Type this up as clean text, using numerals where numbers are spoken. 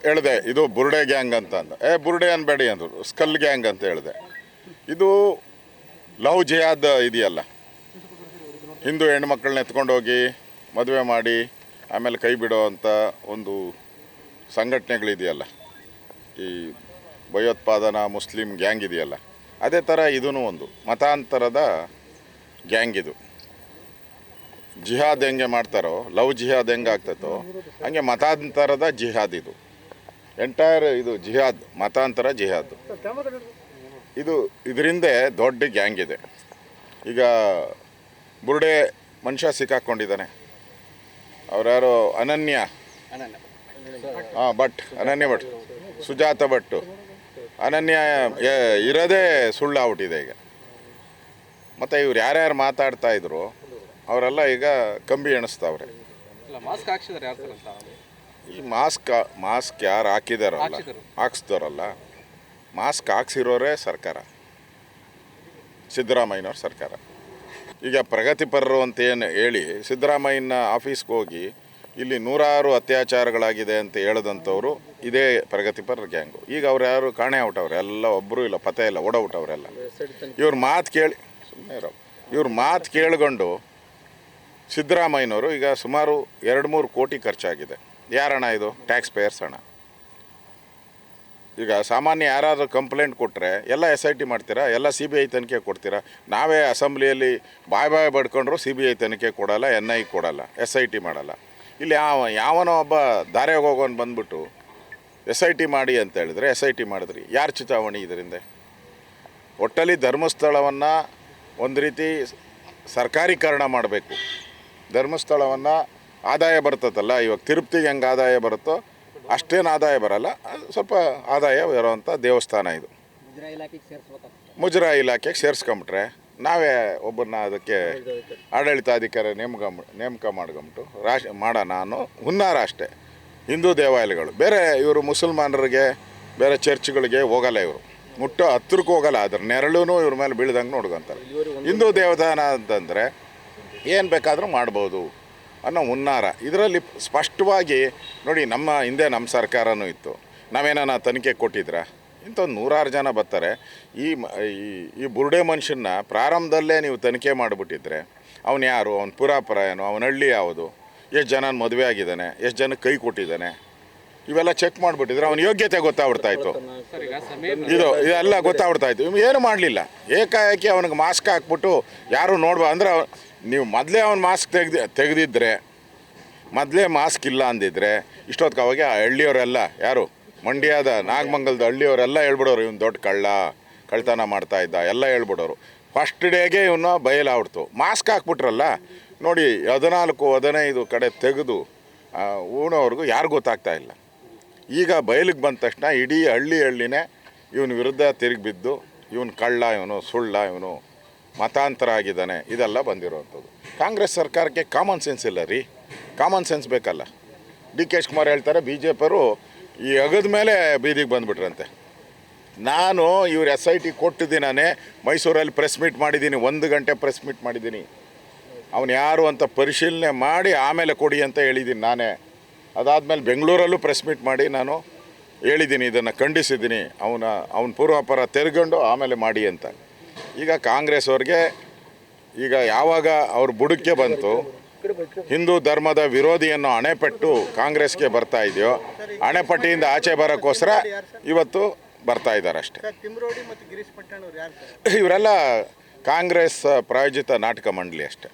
ಹೇಳಿದೆ ಇದು ಬುರ್ಡೆ ಗ್ಯಾಂಗ್ ಅಂತ ಅಂದ. ಬುರ್ಡೆ ಅನ್ಬೇಡಿ ಅಂದರು, ಸ್ಕಲ್ ಗ್ಯಾಂಗ್ ಅಂತ ಹೇಳಿದೆ. ಇದು ಲವ್ ಜಿಹಾದ್ ಇದೆಯಲ್ಲ, ಹಿಂದೂ ಹೆಣ್ಮಕ್ಳನ್ನ ಎತ್ಕೊಂಡೋಗಿ ಮದುವೆ ಮಾಡಿ ಆಮೇಲೆ ಕೈ ಬಿಡೋ ಅಂಥ ಒಂದು ಸಂಘಟನೆಗಳಿದೆಯಲ್ಲ, ಈ ಭಯೋತ್ಪಾದನಾ ಮುಸ್ಲಿಂ ಗ್ಯಾಂಗ್ ಇದೆಯಲ್ಲ, ಅದೇ ಥರ ಇದೂ ಒಂದು ಮತಾಂತರದ ಗ್ಯಾಂಗ್. ಇದು ಜಿಹಾದ್ ಹೆಂಗೆ ಮಾಡ್ತಾರೋ, ಲವ್ ಜಿಹಾದ್ ಹೆಂಗೆ ಆಗ್ತೈತೋ ಹಂಗೆ ಮತಾಂತರದ ಜಿಹಾದ್. ಇದು ಎಂಟೈರ್ ಇದು ಜಿಹಾದ್, ಮತಾಂತರ ಜಿಹಾದ್. ಇದರಿಂದ ದೊಡ್ಡ ಗ್ಯಾಂಗ್ ಇದೆ. ಈಗ ಬುರ್ಡೆ ಮನುಷ್ಯ ಸಿಕ್ಕಾಕ್ಕೊಂಡಿದ್ದಾನೆ. ಅವ್ರ್ಯಾರೋ ಅನನ್ಯ ಭಟ್, ಸುಜಾತ ಭಟ್, ಅನನ್ಯ ಇರೋದೇ ಸುಳ್ಳಾಗ್ಬಿಟ್ಟಿದೆ ಈಗ. ಮತ್ತು ಇವ್ರು ಯಾರ್ಯಾರು ಮಾತಾಡ್ತಾ ಇದ್ರು ಅವರೆಲ್ಲ ಈಗ ಕಂಬಿ ಎಣಿಸ್ತಾವ್ರೆ. ಈ ಮಾಸ್ಕ್ ಯಾರು ಹಾಕಿದಾರಲ್ಲ, ಹಾಕ್ಸ್ದವ್ರಲ್ಲ, ಮಾಸ್ಕ್ ಹಾಕ್ಸಿರೋರೇ ಸರ್ಕಾರ, ಸಿದ್ದರಾಮಯ್ಯನವ್ರ ಸರ್ಕಾರ. ಈಗ ಪ್ರಗತಿಪರರು ಅಂತ ಏನು ಹೇಳಿ ಸಿದ್ದರಾಮಯ್ಯನ ಆಫೀಸ್ಗೆ ಹೋಗಿ ಇಲ್ಲಿ ನೂರಾರು ಅತ್ಯಾಚಾರಗಳಾಗಿದೆ ಅಂತ ಹೇಳಿದಂಥವ್ರು ಇದೇ ಪ್ರಗತಿಪರ ಗ್ಯಾಂಗು. ಈಗ ಅವ್ರು ಯಾರು ಕಾಣೆ ಔಟವ್ರೆ, ಎಲ್ಲ ಒಬ್ಬರು ಇಲ್ಲ, ಪತೆ ಇಲ್ಲ, ಓಡೌಟವ್ರೆಲ್ಲ. ಇವ್ರ ಮಾತು ಕೇಳಿ ಸುಮ್ಮನೆ ಇರೋ, ಇವ್ರ ಮಾತು ಕೇಳಿಕೊಂಡು ಸಿದ್ದರಾಮಯ್ಯನವರು ಈಗ ಸುಮಾರು 2-3 ಕೋಟಿ ಖರ್ಚಾಗಿದೆ. ಯಾರಣ ಇದು? ಟ್ಯಾಕ್ಸ್ ಪೇಯರ್ಸ್ ಹಣ. ಈಗ ಸಾಮಾನ್ಯ ಯಾರಾದರೂ ಕಂಪ್ಲೇಂಟ್ ಕೊಟ್ಟರೆ ಎಲ್ಲ SIT ಮಾಡ್ತೀರಾ, ಎಲ್ಲ CBI ತನಿಖೆ ಕೊಡ್ತೀರಾ? ನಾವೇ ಅಸೆಂಬ್ಲಿಯಲ್ಲಿ ಬಾಯ್ ಬಡ್ಕೊಂಡ್ರು CBI ತನಿಖೆ ಕೊಡಲ್ಲ, NI ಕೊಡಲ್ಲ, SIT ಮಾಡಲ್ಲ. ಇಲ್ಲಿ ಯಾವನೋ ಒಬ್ಬ ದಾರ್ಯಾಗ ಹೋಗೋನು ಬಂದ್ಬಿಟ್ಟು SIT ಮಾಡಿ ಅಂತ ಹೇಳಿದ್ರೆ SIT ಮಾಡಿದ್ರಿ. ಯಾರು ಚಿತಾವಣಿ ಇದರಿಂದ? ಒಟ್ಟಲ್ಲಿ ಧರ್ಮಸ್ಥಳವನ್ನು ಒಂದು ರೀತಿ ಸರ್ಕಾರೀಕರಣ ಮಾಡಬೇಕು. ಧರ್ಮಸ್ಥಳವನ್ನು ಆದಾಯ ಬರ್ತದಲ್ಲ, ಇವಾಗ ತಿರುಪತಿಗೆ ಹೆಂಗೆ ಆದಾಯ ಬರುತ್ತೋ ಅಷ್ಟೇನು ಆದಾಯ ಬರಲ್ಲ, ಸ್ವಲ್ಪ ಆದಾಯ ಬರೋವಂಥ ದೇವಸ್ಥಾನ ಇದು. ಮುಜರಾಯಿ ಇಲಾಖೆಗೆ ಸೇರಿಸ್ಕೊಂಬಿಟ್ರೆ ನಾವೇ ಒಬ್ಬರನ್ನ ಅದಕ್ಕೆ ಆಡಳಿತಾಧಿಕಾರಿ ನೇಮಕ ಮಾಡ್ಕೊಂಬಿಟ್ಟು ಮಾಡೋಣ ಅನ್ನೋ ಹುನ್ನಾರ ಅಷ್ಟೇ. ಹಿಂದೂ ದೇವಾಲಯಗಳು ಬೇರೆ, ಇವರು ಮುಸಲ್ಮಾನರಿಗೆ ಬೇರೆ ಚರ್ಚ್ಗಳಿಗೆ ಹೋಗಲ್ಲ, ಇವರು ಮುಟ್ಟೋ ಹತ್ರಕ್ಕೆ ಹೋಗಲ್ಲ, ಅದ್ರ ನೆರಳು ಇವ್ರ ಮೇಲೆ ಬೀಳ್ದಂಗೆ ನೋಡ್ಕೊಂತಾರೆ. ಹಿಂದೂ ದೇವಸ್ಥಾನ ಅಂತಂದರೆ ಏನು ಬೇಕಾದರೂ ಮಾಡ್ಬೋದು ಅನ್ನೋ ಹುನ್ನಾರ ಇದರಲ್ಲಿ ಸ್ಪಷ್ಟವಾಗಿ ನೋಡಿ. ನಮ್ಮ ಹಿಂದೆ ನಮ್ಮ ಸರ್ಕಾರನೂ ಇತ್ತು, ನಾವೇನ ತನಿಖೆ ಕೊಟ್ಟಿದ್ರ? ಇಂಥೊಂದು 100 ಜನ ಬರ್ತಾರೆ. ಈ ಬುರ್ಡೆ ಮನುಷ್ಯನ ಪ್ರಾರಂಭದಲ್ಲೇ ನೀವು ತನಿಖೆ ಮಾಡಿಬಿಟ್ಟಿದ್ರೆ ಅವನು ಯಾರು, ಅವನ ಪುರಾಪುರ ಏನು, ಅವನ ಹಳ್ಳಿ ಯಾವುದು, ಎಷ್ಟು ಜನ ಮದುವೆ ಆಗಿದ್ದಾನೆ, ಎಷ್ಟು ಜನಕ್ಕೆ ಕೈ ಕೊಟ್ಟಿದ್ದಾನೆ, ಇವೆಲ್ಲ ಚೆಕ್ ಮಾಡಿಬಿಟ್ಟಿದ್ರೆ ಅವನ ಯೋಗ್ಯತೆ ಗೊತ್ತಾಗ್ಬಿಡ್ತಾಯಿತ್ತು. ಇದೆಲ್ಲ ಗೊತ್ತಾಗ್ಬಿಡ್ತಾಯಿತ್ತು. ಏನು ಮಾಡಲಿಲ್ಲ, ಏಕಾಏಕಿ ಅವನಿಗೆ ಮಾಸ್ಕ್ ಹಾಕ್ಬಿಟ್ಟು ಯಾರು ಅಂದರೆ ನೀವು ಮೊದಲೇ ಅವನ ಮಾಸ್ಕ್ ತೆಗೆದಿದ್ರೆ, ಮೊದಲೇ ಮಾಸ್ಕ್ ಇಲ್ಲ ಅಂದಿದ್ರೆ ಇಷ್ಟೊತ್ತಿಗೆ ಅವಾಗ ಆ ಹಳ್ಳಿಯವರೆಲ್ಲ, ಯಾರು ಮಂಡ್ಯದ ನಾಗಮಂಗಲದ ಹಳ್ಳಿಯವರೆಲ್ಲ ಹೇಳ್ಬಿಡೋರು ಇವನು ದೊಡ್ಡ ಕಳ್ತನ ಮಾಡ್ತಾಯಿದ್ದ ಎಲ್ಲ ಹೇಳ್ಬಿಡೋರು. ಫಸ್ಟ್ ಡೇಗೆ ಇವನು ಬಯಲಾಗ್ಬಿಡ್ತು. ಮಾಸ್ಕ್ ಹಾಕ್ಬಿಟ್ರಲ್ಲ ನೋಡಿ, 14-15 ಕಡೆ ತೆಗೆದು ಊನವ್ರಿಗೂ ಯಾರು ಗೊತ್ತಾಗ್ತಾ ಇಲ್ಲ. ಈಗ ಬಯಲಿಗೆ ಬಂದ ತಕ್ಷಣ ಇಡೀ ಹಳ್ಳಿನೇ ಇವನ ವಿರುದ್ಧ ತಿರುಗಿ ಬಿದ್ದು ಇವನು ಕಳ್ಳ, ಇವನು ಸುಳ್ಳ, ಇವನು ಮತಾಂತರ ಆಗಿದ್ದಾನೆ, ಇದೆಲ್ಲ ಬಂದಿರೋವಂಥದ್ದು. ಕಾಂಗ್ರೆಸ್ ಸರ್ಕಾರಕ್ಕೆ ಕಾಮನ್ ಸೆನ್ಸ್ ಇಲ್ಲ ರೀ, ಕಾಮನ್ ಸೆನ್ಸ್ ಬೇಕಲ್ಲ. DK ಶಿವಕುಮಾರ್ ಹೇಳ್ತಾರೆ BJPಯವರು ಈ ಅಗದ ಮೇಲೆ ಬೀದಿಗೆ ಬಂದುಬಿಟ್ರಂತೆ. ನಾನು ಇವ್ರು SIT ಕೊಟ್ಟಿದ್ದೀನೇ ಮೈಸೂರಲ್ಲಿ ಪ್ರೆಸ್ ಮೀಟ್ ಮಾಡಿದ್ದೀನಿ, 1 ಗಂಟೆ ಪ್ರೆಸ್ ಮೀಟ್ ಮಾಡಿದ್ದೀನಿ. ಅವನು ಯಾರು ಅಂತ ಪರಿಶೀಲನೆ ಮಾಡಿ ಆಮೇಲೆ ಕೊಡಿ ಅಂತ ಹೇಳಿದ್ದೀನಿ ನಾನೇ. ಅದಾದಮೇಲೆ ಬೆಂಗಳೂರಲ್ಲೂ ಪ್ರೆಸ್ ಮೀಟ್ ಮಾಡಿ ನಾನು ಹೇಳಿದ್ದೀನಿ, ಇದನ್ನು ಖಂಡಿಸಿದ್ದೀನಿ, ಅವನ ಪೂರ್ವಾಪರ ತೆರೆಕೊಂಡು ಆಮೇಲೆ ಮಾಡಿ ಅಂತ. ಈಗ ಕಾಂಗ್ರೆಸ್ ಅವ್ರಿಗೆ ಈಗ ಯಾವಾಗ ಅವ್ರ ಬುಡಕ್ಕೆ ಬಂತು, ಹಿಂದೂ ಧರ್ಮದ ವಿರೋಧಿಯನ್ನು ಅಣೆಪಟ್ಟು ಕಾಂಗ್ರೆಸ್ಗೆ ಬರ್ತಾ ಇದೆಯೋ, ಅಣೆಪಟ್ಟಿಯಿಂದ ಆಚೆ ಬರೋಕ್ಕೋಸ್ಕರ ಇವತ್ತು ಬರ್ತಾ ಇದ್ದಾರೆ ಅಷ್ಟೇ. ಇವರೆಲ್ಲ ಕಾಂಗ್ರೆಸ್ ಪ್ರಾಯೋಜಿತ ನಾಟಕ ಮಂಡಳಿ ಅಷ್ಟೇ.